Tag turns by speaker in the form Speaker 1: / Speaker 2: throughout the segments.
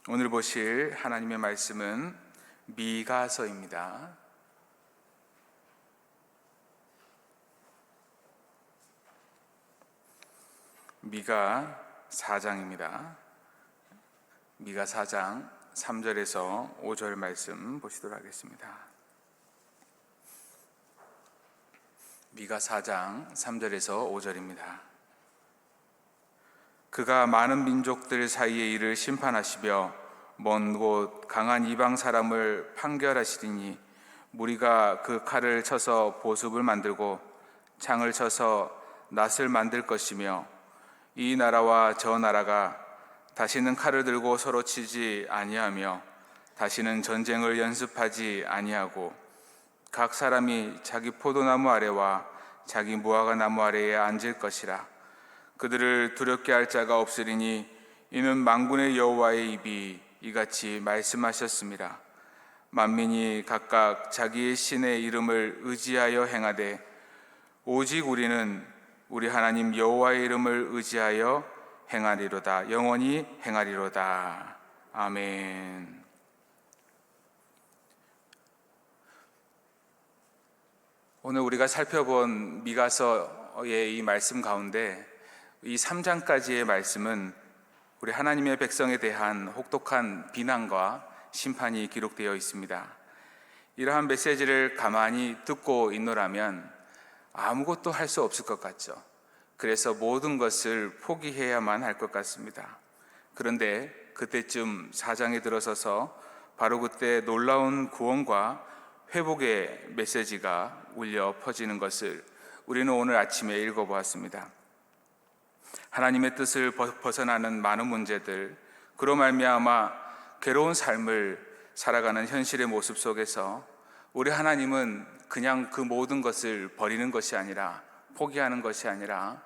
Speaker 1: 오늘 보실 하나님의 말씀은 미가서입니다. 미가 4장입니다. 미가 4장 3절에서 5절 말씀 보시도록 하겠습니다. 미가 4장 3절에서 5절입니다. 그가 많은 민족들 사이에 이를 심판하시며 먼 곳 강한 이방 사람을 판결하시리니 무리가 그 칼을 쳐서 보습을 만들고 창을 쳐서 낫을 만들 것이며 이 나라와 저 나라가 다시는 칼을 들고 서로 치지 아니하며 다시는 전쟁을 연습하지 아니하고 각 사람이 자기 포도나무 아래와 자기 무화과 나무 아래에 앉을 것이라. 그들을 두렵게 할 자가 없으리니 이는 만군의 여호와의 입이 이같이 말씀하셨습니다. 만민이 각각 자기의 신의 이름을 의지하여 행하되 오직 우리는 우리 하나님 여호와의 이름을 의지하여 행하리로다. 영원히 행하리로다. 아멘. 오늘 우리가 살펴본 미가서의 이 말씀 가운데 이 3장까지의 말씀은 우리 하나님의 백성에 대한 혹독한 비난과 심판이 기록되어 있습니다. 이러한 메시지를 가만히 듣고 있노라면 아무것도 할 수 없을 것 같죠. 그래서 모든 것을 포기해야만 할 것 같습니다. 그런데 그때쯤 4장에 들어서서 바로 그때 놀라운 구원과 회복의 메시지가 울려 퍼지는 것을 우리는 오늘 아침에 읽어보았습니다. 하나님의 뜻을 벗어나는 많은 문제들, 그로 말미암아 괴로운 삶을 살아가는 현실의 모습 속에서 우리 하나님은 그냥 그 모든 것을 버리는 것이 아니라, 포기하는 것이 아니라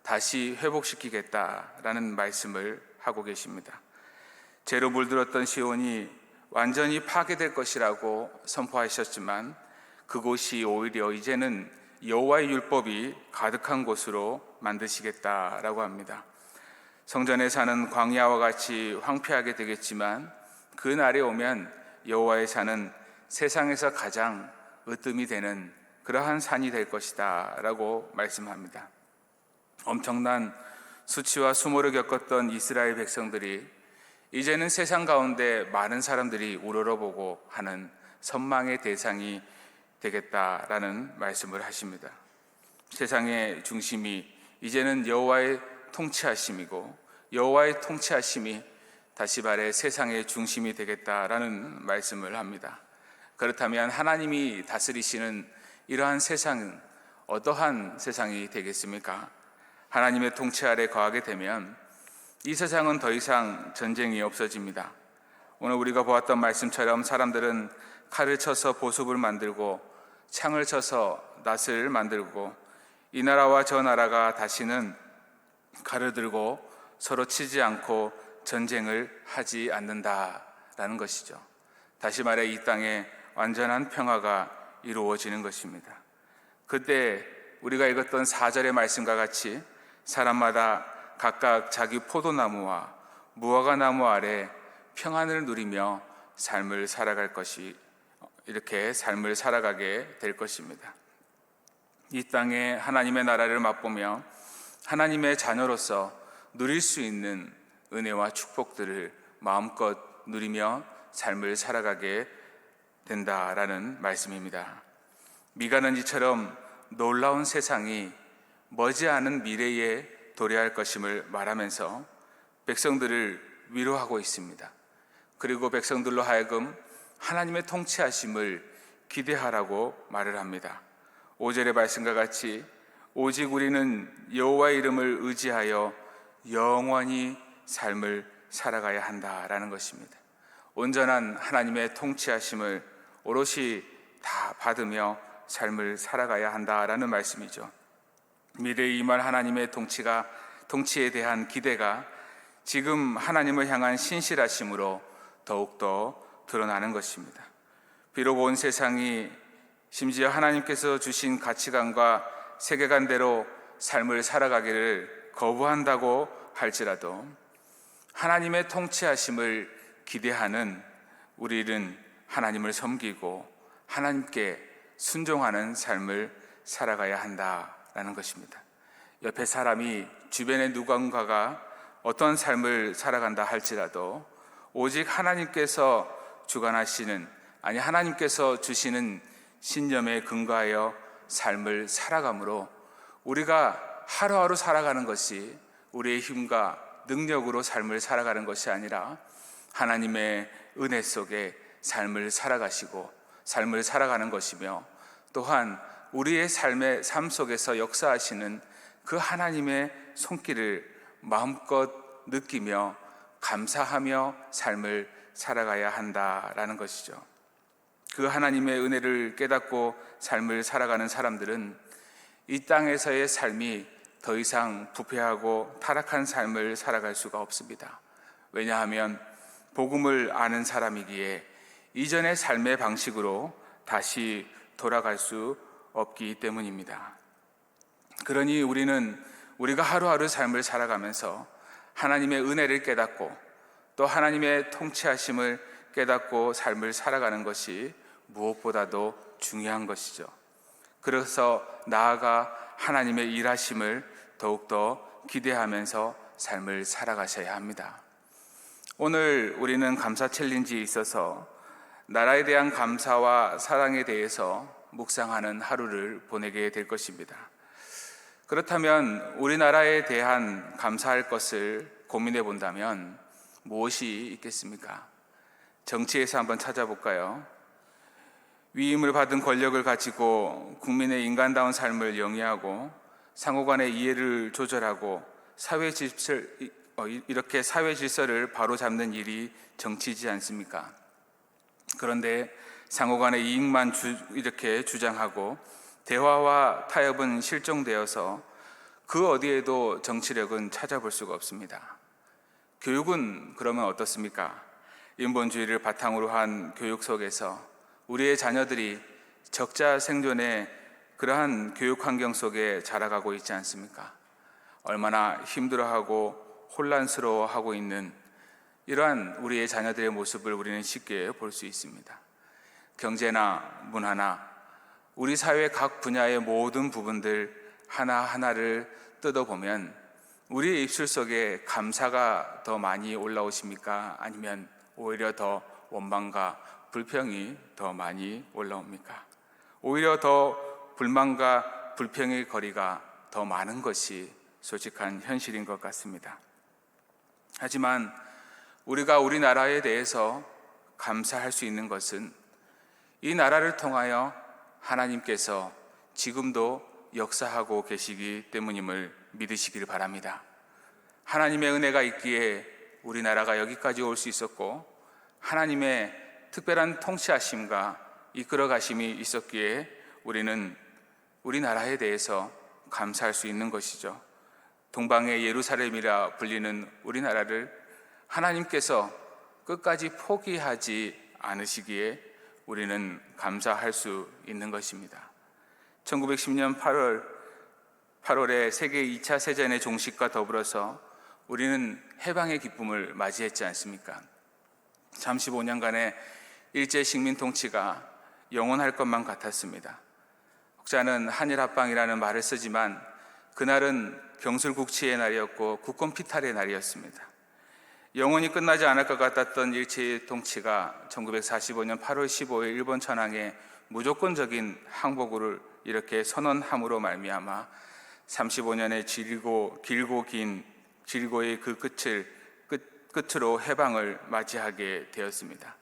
Speaker 1: 다시 회복시키겠다라는 말씀을 하고 계십니다. 죄로 물들었던 시온이 완전히 파괴될 것이라고 선포하셨지만 그곳이 오히려 이제는 여호와의 율법이 가득한 곳으로 만드시겠다라고 합니다. 성전에 사는 광야와 같이 황폐하게 되겠지만 그 날이 오면 여호와의 산은 세상에서 가장 으뜸이 되는 그러한 산이 될 것이다 라고 말씀합니다. 엄청난 수치와 수모를 겪었던 이스라엘 백성들이 이제는 세상 가운데 많은 사람들이 우러러보고 하는 선망의 대상이 되겠다라는 말씀을 하십니다. 세상의 중심이 이제는 여호와의 통치하심이고 여호와의 통치하심이 다시 말해 세상의 중심이 되겠다라는 말씀을 합니다. 그렇다면 하나님이 다스리시는 이러한 세상은 어떠한 세상이 되겠습니까? 하나님의 통치 아래 거하게 되면 이 세상은 더 이상 전쟁이 없어집니다. 오늘 우리가 보았던 말씀처럼 사람들은 칼을 쳐서 보습을 만들고 창을 쳐서 낫을 만들고 이 나라와 저 나라가 다시는 칼을 들고 서로 치지 않고 전쟁을 하지 않는다라는 것이죠. 다시 말해 이 땅에 완전한 평화가 이루어지는 것입니다. 그때 우리가 읽었던 4절의 말씀과 같이 사람마다 각각 자기 포도나무와 무화과 나무 아래 평안을 누리며 삶을 살아갈 것이 이렇게 삶을 살아가게 될 것입니다. 이 땅에 하나님의 나라를 맛보며 하나님의 자녀로서 누릴 수 있는 은혜와 축복들을 마음껏 누리며 삶을 살아가게 된다라는 말씀입니다. 미가는 이처럼 놀라운 세상이 머지않은 미래에 도래할 것임을 말하면서 백성들을 위로하고 있습니다. 그리고 백성들로 하여금 하나님의 통치하심을 기대하라고 말을 합니다. 5절의 말씀과 같이 오직 우리는 여호와의 이름을 의지하여 영원히 삶을 살아가야 한다라는 것입니다. 온전한 하나님의 통치하심을 오롯이 다 받으며 삶을 살아가야 한다라는 말씀이죠. 미래에 임할 하나님의 통치에 대한 기대가 지금 하나님을 향한 신실하심으로 더욱더 드러나는 것입니다. 비록 온 세상이 심지어 하나님께서 주신 가치관과 세계관대로 삶을 살아가기를 거부한다고 할지라도 하나님의 통치하심을 기대하는 우리는 하나님을 섬기고 하나님께 순종하는 삶을 살아가야 한다라는 것입니다. 옆에 사람이, 주변의 누군가가 어떤 삶을 살아간다 할지라도 오직 하나님께서 주관하시는, 하나님께서 주시는 신념에 근거하여 삶을 살아가므로 우리가 하루하루 살아가는 것이 우리의 힘과 능력으로 삶을 살아가는 것이 아니라 하나님의 은혜 속에 삶을 살아가시고 삶을 살아가는 것이며, 또한 우리의 삶 속에서 역사하시는 그 하나님의 손길을 마음껏 느끼며 감사하며 삶을 살아가야 한다라는 것이죠. 그 하나님의 은혜를 깨닫고 삶을 살아가는 사람들은 이 땅에서의 삶이 더 이상 부패하고 타락한 삶을 살아갈 수가 없습니다. 왜냐하면 복음을 아는 사람이기에 이전의 삶의 방식으로 다시 돌아갈 수 없기 때문입니다. 그러니 우리가 하루하루 삶을 살아가면서 하나님의 은혜를 깨닫고 또 하나님의 통치하심을 깨닫고 삶을 살아가는 것이 무엇보다도 중요한 것이죠. 그래서 나아가 하나님의 일하심을 더욱더 기대하면서 삶을 살아가셔야 합니다. 오늘 우리는 감사 챌린지에 있어서 나라에 대한 감사와 사랑에 대해서 묵상하는 하루를 보내게 될 것입니다. 그렇다면 우리나라에 대한 감사할 것을 고민해 본다면 무엇이 있겠습니까? 정치에서 한번 찾아볼까요? 위임을 받은 권력을 가지고 국민의 인간다운 삶을 영위하고 상호간의 이해를 조절하고 이렇게 사회 질서를 바로잡는 일이 정치이지 않습니까? 그런데 상호간의 이익만 이렇게 주장하고 대화와 타협은 실종되어서 그 어디에도 정치력은 찾아볼 수가 없습니다. 교육은 그러면 어떻습니까? 인본주의를 바탕으로 한 교육 속에서 우리의 자녀들이 적자 생존의 그러한 교육 환경 속에 자라가고 있지 않습니까? 얼마나 힘들어하고 혼란스러워하고 있는 이러한 우리의 자녀들의 모습을 우리는 쉽게 볼 수 있습니다. 경제나 문화나 우리 사회 각 분야의 모든 부분들 하나하나를 뜯어보면 우리의 입술 속에 감사가 더 많이 올라오십니까? 아니면 오히려 더 원망과 불평이 더 많이 올라옵니까? 오히려 더 불만과 불평의 거리가 더 많은 것이 솔직한 현실인 것 같습니다. 하지만 우리가 우리나라에 대해서 감사할 수 있는 것은 이 나라를 통하여 하나님께서 지금도 역사하고 계시기 때문임을 믿으시길 바랍니다. 하나님의 은혜가 있기에 우리나라가 여기까지 올 수 있었고 하나님의 특별한 통치하심과 이끌어 가심이 있었기에 우리는 우리나라에 대해서 감사할 수 있는 것이죠. 동방의 예루살렘이라 불리는 우리나라를 하나님께서 끝까지 포기하지 않으시기에 우리는 감사할 수 있는 것입니다. 1910년 8월에 세계 2차 세전의 종식과 더불어서 우리는 해방의 기쁨을 맞이했지 않습니까? 35년간의 일제 식민 통치가 영원할 것만 같았습니다. 혹자는 한일합방이라는 말을 쓰지만 그날은 경술국치의 날이었고 국권 피탈의 날이었습니다. 영원히 끝나지 않을 것 같았던 일제 통치가 1945년 8월 15일 일본 천황의 무조건적인 항복을 이렇게 선언함으로 말미암아 35년의 길고 긴 질고의 그 끝으로 해방을 맞이하게 되었습니다.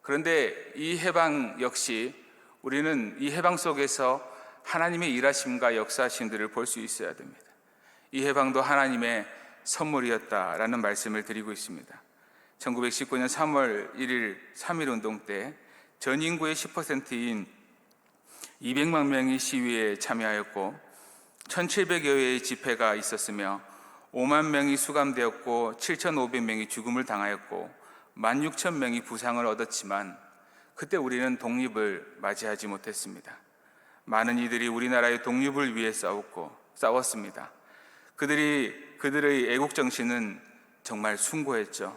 Speaker 1: 그런데 이 해방 역시 우리는 이 해방 속에서 하나님의 일하심과 역사하심들을 볼 수 있어야 됩니다. 이 해방도 하나님의 선물이었다라는 말씀을 드리고 있습니다. 1919년 3월 1일 3.1 운동 때 전 인구의 10%인 200만 명이 시위에 참여하였고 1700여 회의 집회가 있었으며 5만 명이 수감되었고 7,500명이 죽음을 당하였고 16,000명이 부상을 얻었지만 그때 우리는 독립을 맞이하지 못했습니다. 많은 이들이 우리나라의 독립을 위해 싸웠습니다. 그들의 애국 정신은 정말 숭고했죠.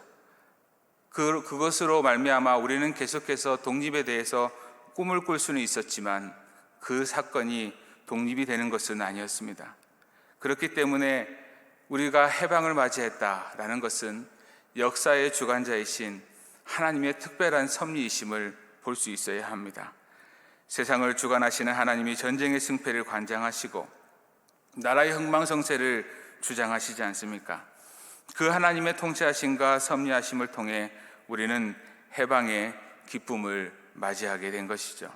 Speaker 1: 그것으로 말미암아 우리는 계속해서 독립에 대해서 꿈을 꿀 수는 있었지만 그 사건이 독립이 되는 것은 아니었습니다. 그렇기 때문에 우리가 해방을 맞이했다라는 것은 역사의 주관자이신 하나님의 특별한 섭리이심을 볼 수 있어야 합니다. 세상을 주관하시는 하나님이 전쟁의 승패를 관장하시고 나라의 흥망성쇠를 주장하시지 않습니까? 그 하나님의 통치하심과 섭리하심을 통해 우리는 해방의 기쁨을 맞이하게 된 것이죠.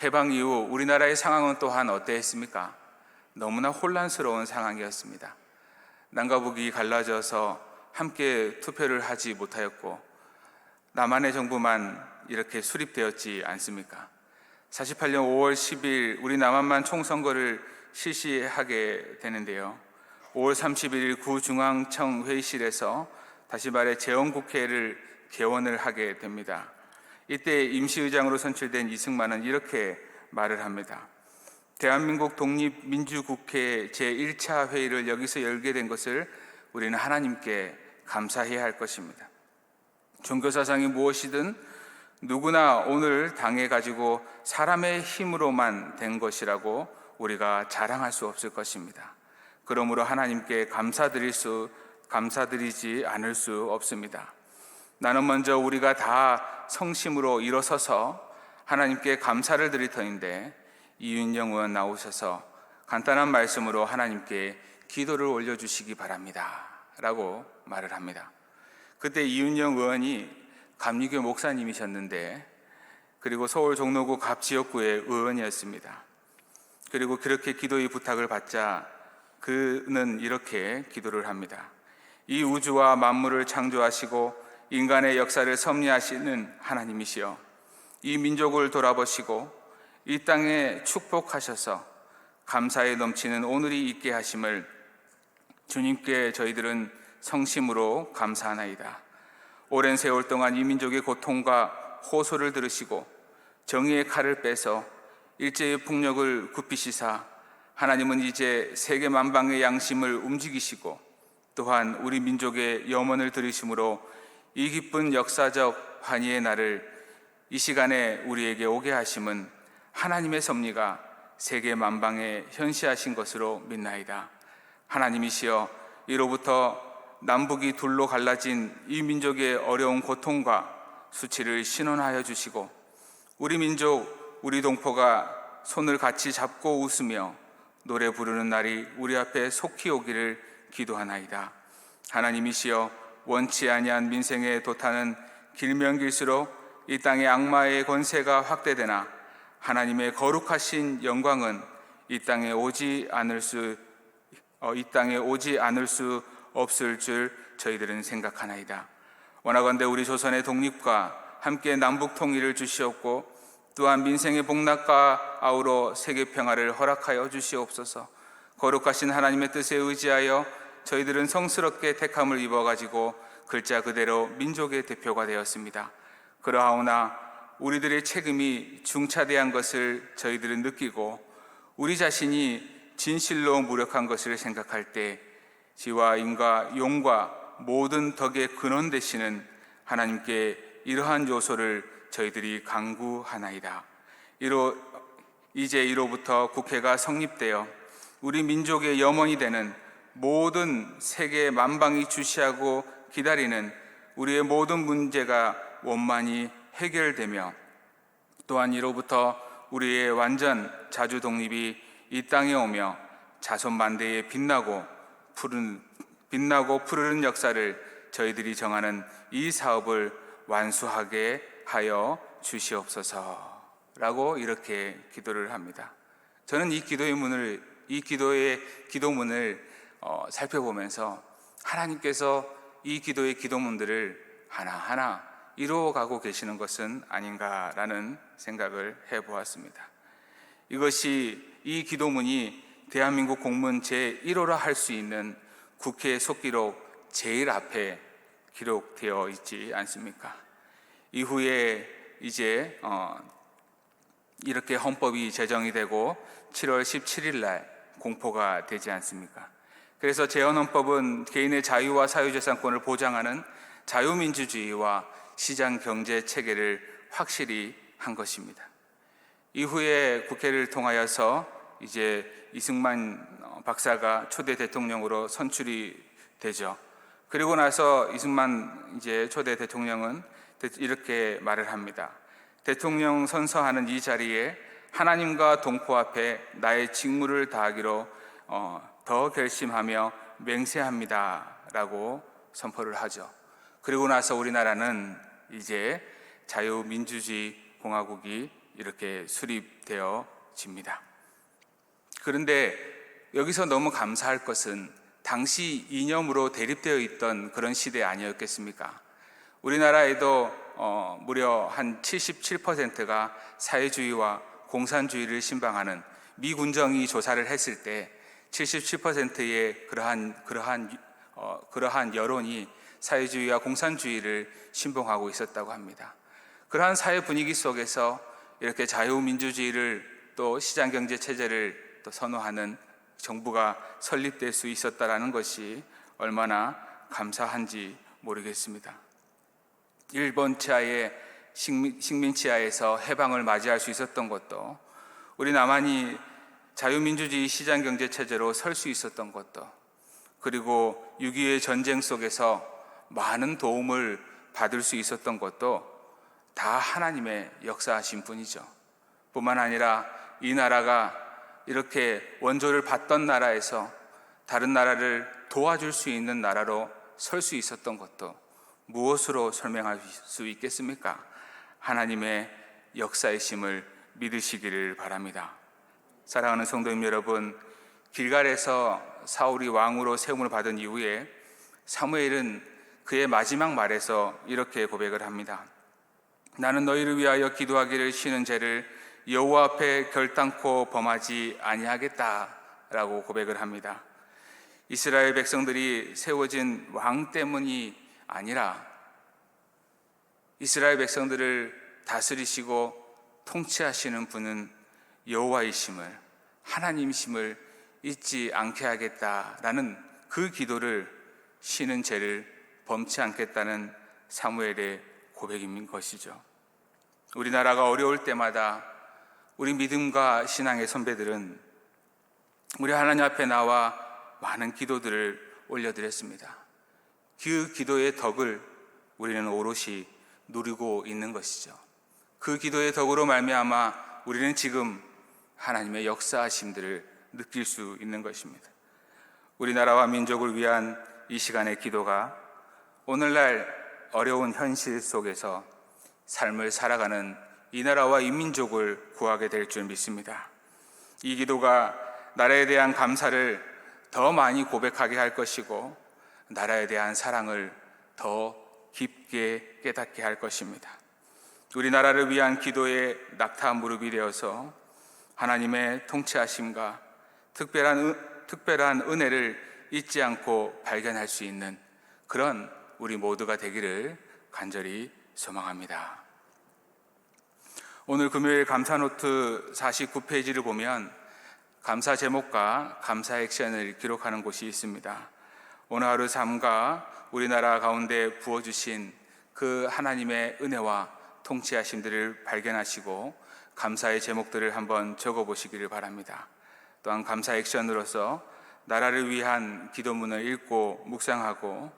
Speaker 1: 해방 이후 우리나라의 상황은 또한 어떠했습니까? 너무나 혼란스러운 상황이었습니다. 남과 북이 갈라져서 함께 투표를 하지 못하였고 남한의 정부만 이렇게 수립되었지 않습니까? 48년 5월 10일 우리 남한만 총선거를 실시하게 되는데요. 5월 31일 구중앙청 회의실에서 다시 말해 재헌국회를 개원을 하게 됩니다. 이때 임시의장으로 선출된 이승만은 이렇게 말을 합니다. 대한민국 독립민주국회 제1차 회의를 여기서 열게 된 것을 우리는 하나님께 감사해야 할 것입니다. 종교사상이 무엇이든 누구나 오늘 당해가지고 사람의 힘으로만 된 것이라고 우리가 자랑할 수 없을 것입니다. 그러므로 하나님께 감사드리지 않을 수 없습니다. 나는 먼저 우리가 다 성심으로 일어서서 하나님께 감사를 드릴 터인데 이윤영 의원 나오셔서 간단한 말씀으로 하나님께 기도를 올려주시기 바랍니다 라고 말을 합니다. 그때 이윤영 의원이 감리교 목사님이셨는데 그리고 서울 종로구 갑지역구의 의원이었습니다. 그리고 그렇게 기도의 부탁을 받자 그는 이렇게 기도를 합니다. 이 우주와 만물을 창조하시고 인간의 역사를 섭리하시는 하나님이시여, 이 민족을 돌아보시고 이 땅에 축복하셔서 감사에 넘치는 오늘이 있게 하심을 주님께 저희들은 성심으로 감사하나이다. 오랜 세월 동안 이 민족의 고통과 호소를 들으시고 정의의 칼을 빼서 일제의 폭력을 굽히시사 하나님은 이제 세계 만방의 양심을 움직이시고 또한 우리 민족의 염원을 들으심으로 이 기쁜 역사적 환희의 날을 이 시간에 우리에게 오게 하심은 하나님의 섭리가 세계 만방에 현시하신 것으로 믿나이다. 하나님이시여, 이로부터 남북이 둘로 갈라진 이 민족의 어려운 고통과 수치를 신원하여 주시고 우리 민족, 우리 동포가 손을 같이 잡고 웃으며 노래 부르는 날이 우리 앞에 속히 오기를 기도하나이다. 하나님이시여, 원치 아니한 민생의 도탄은 길면 길수록 이 땅의 악마의 권세가 확대되나 하나님의 거룩하신 영광은 이 땅에 오지 않을 수 없을 줄 저희들은 생각하나이다. 원하건대 우리 조선의 독립과 함께 남북 통일을 주시옵고 또한 민생의 복락과 아우러 세계 평화를 허락하여 주시옵소서. 거룩하신 하나님의 뜻에 의지하여 저희들은 성스럽게 택함을 입어가지고 글자 그대로 민족의 대표가 되었습니다. 그러하오나 우리들의 책임이 중차대한 것을 저희들은 느끼고 우리 자신이 진실로 무력한 것을 생각할 때 지와 인과 용과 모든 덕의 근원 되시는 하나님께 이러한 요소를 저희들이 간구하나이다. 이로부터 국회가 성립되어 우리 민족의 염원이 되는 모든 세계 만방이 주시하고 기다리는 우리의 모든 문제가 원만히 해결되며 또한 이로부터 우리의 완전 자주 독립이 이 땅에 오며 자손만대에 빛나고 푸르른 역사를 저희들이 정하는 이 사업을 완수하게 하여 주시옵소서라고 이렇게 기도를 합니다. 저는 이 기도문을 살펴보면서 하나님께서 이 기도의 기도문들을 하나하나 이루어가고 계시는 것은 아닌가라는 생각을 해보았습니다. 이 기도문이 대한민국 공문 제1호라 할 수 있는 국회 속기록 제일 앞에 기록되어 있지 않습니까? 이후에 이제 이렇게 헌법이 제정이 되고 7월 17일 날 공포가 되지 않습니까? 그래서 재헌헌법은 개인의 자유와 사유재산권을 보장하는 자유민주주의와 시장 경제 체계를 확실히 한 것입니다. 이후에 국회를 통하여서 이제 이승만 박사가 초대 대통령으로 선출이 되죠. 그리고 나서 이승만 이제 초대 대통령은 이렇게 말을 합니다. 대통령 선서하는 이 자리에 하나님과 동포 앞에 나의 직무를 다하기로 더 결심하며 맹세합니다 라고 선포를 하죠. 그리고 나서 우리나라는 이제 자유민주주의 공화국이 이렇게 수립되어집니다. 그런데 여기서 너무 감사할 것은 당시 이념으로 대립되어 있던 그런 시대 아니었겠습니까? 우리나라에도 무려 한 77%가 사회주의와 공산주의를 신방하는 미군정이 조사를 했을 때 77%의 그러한 여론이 사회주의와 공산주의를 신봉하고 있었다고 합니다. 그러한 사회 분위기 속에서 이렇게 자유민주주의를 또 시장경제 체제를 또 선호하는 정부가 설립될 수 있었다라는 것이 얼마나 감사한지 모르겠습니다. 일본 치하의 식민 치하에서 해방을 맞이할 수 있었던 것도, 우리 남한이 자유민주주의 시장경제 체제로 설 수 있었던 것도, 그리고 6.25의 전쟁 속에서 많은 도움을 받을 수 있었던 것도 다 하나님의 역사하신 분이죠. 뿐만 아니라 이 나라가 이렇게 원조를 받던 나라에서 다른 나라를 도와줄 수 있는 나라로 설 수 있었던 것도 무엇으로 설명할 수 있겠습니까? 하나님의 역사이심을 믿으시기를 바랍니다. 사랑하는 성도님 여러분, 길갈에서 사울이 왕으로 세움을 받은 이후에 사무엘은 그의 마지막 말에서 이렇게 고백을 합니다. 나는 너희를 위하여 기도하기를 쉬는 죄를 여호와 앞에 결단코 범하지 아니하겠다라고 고백을 합니다. 이스라엘 백성들이 세워진 왕 때문이 아니라 이스라엘 백성들을 다스리시고 통치하시는 분은 여호와이심을, 하나님이심을 잊지 않게 하겠다라는 그 기도를, 쉬는 죄를 범치 않겠다는 사무엘의 고백인 것이죠. 우리나라가 어려울 때마다 우리 믿음과 신앙의 선배들은 우리 하나님 앞에 나와 많은 기도들을 올려드렸습니다. 그 기도의 덕을 우리는 오롯이 누리고 있는 것이죠. 그 기도의 덕으로 말미암아 우리는 지금 하나님의 역사하심들을 느낄 수 있는 것입니다. 우리나라와 민족을 위한 이 시간의 기도가 오늘날 어려운 현실 속에서 삶을 살아가는 이 나라와 이 민족을 구하게 될 줄 믿습니다. 이 기도가 나라에 대한 감사를 더 많이 고백하게 할 것이고, 나라에 대한 사랑을 더 깊게 깨닫게 할 것입니다. 우리나라를 위한 기도의 낙타 무릎이 되어서 하나님의 통치하심과 특별한 은혜를 잊지 않고 발견할 수 있는 그런 우리 모두가 되기를 간절히 소망합니다. 오늘 금요일 감사노트 49페이지를 보면 감사 제목과 감사 액션을 기록하는 곳이 있습니다. 오늘 하루 삶과 우리나라 가운데 부어주신 그 하나님의 은혜와 통치하심들을 발견하시고 감사의 제목들을 한번 적어보시기를 바랍니다. 또한 감사 액션으로서 나라를 위한 기도문을 읽고 묵상하고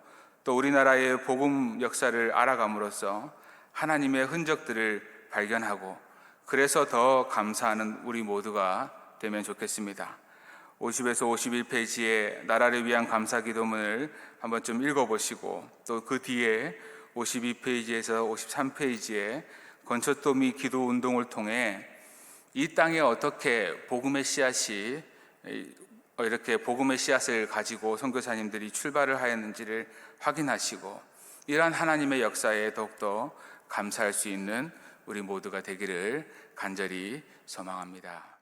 Speaker 1: 또 우리나라의 복음 역사를 알아감으로써 하나님의 흔적들을 발견하고 그래서 더 감사하는 우리 모두가 되면 좋겠습니다. 50에서 51페이지의 나라를 위한 감사 기도문을 한번 좀 읽어보시고 또 그 뒤에 52페이지에서 53페이지에 건초더미 기도 운동을 통해 이 땅에 어떻게 복음의 씨앗이 이렇게 복음의 씨앗을 가지고 선교사님들이 출발을 하였는지를 확인하시고 이러한 하나님의 역사에 더욱더 감사할 수 있는 우리 모두가 되기를 간절히 소망합니다.